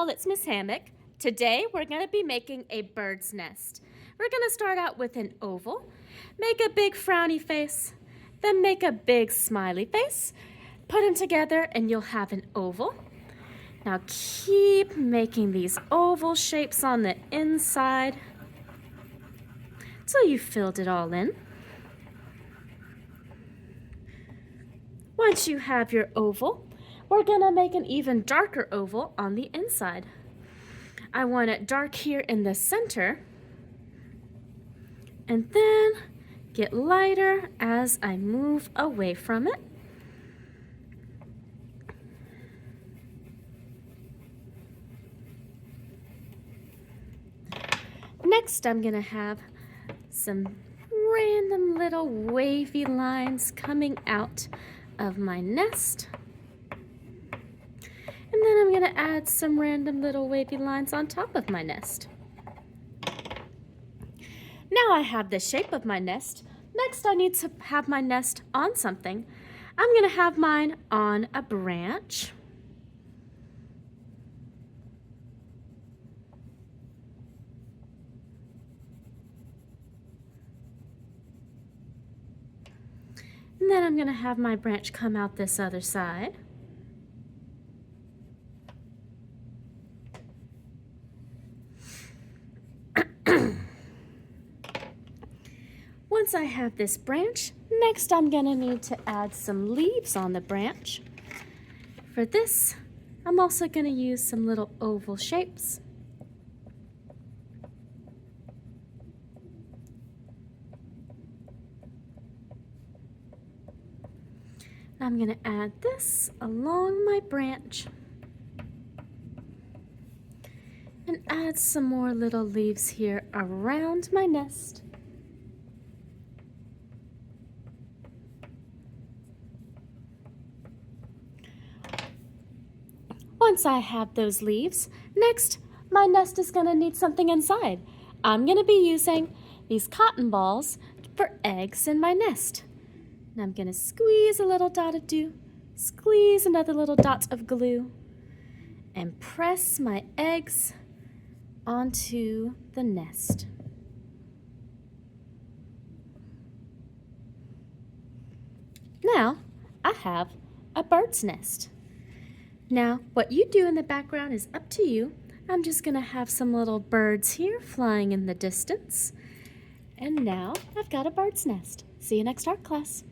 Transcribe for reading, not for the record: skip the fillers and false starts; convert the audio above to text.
all, it's Miss Hammock. Today we're going to be making a bird's nest. We're going to start out with an oval, make a big frowny face, then make a big smiley face, put them together and you'll have an oval. Now keep making these oval shapes on the inside till you filled it all in. Once you have your oval, we're going to make an even darker oval on the inside. I want it dark here in the center, and then get lighter as I move away from it. Next, I'm going to have some random little wavy lines coming out of my nest. And then I'm going to add some random little wavy lines on top of my nest. Now I have the shape of my nest. Next, I need to have my nest on something. I'm going to have mine on a branch. And then I'm going to have my branch come out this other side. Once I have this branch, next I'm going to need to add some leaves on the branch. For this, I'm also going to use some little oval shapes. I'm going to add this along my branch and add some more little leaves here around my nest. Once I have those leaves, next my nest is going to need something inside. I'm going to be using these cotton balls for eggs in my nest. And I'm going to squeeze a little dot of dew, squeeze another little dot of glue, and press my eggs onto the nest. Now I have a bird's nest. Now, what you do in the background is up to you. I'm just going to have some little birds here flying in the distance. And now I've got a bird's nest. See you next art class.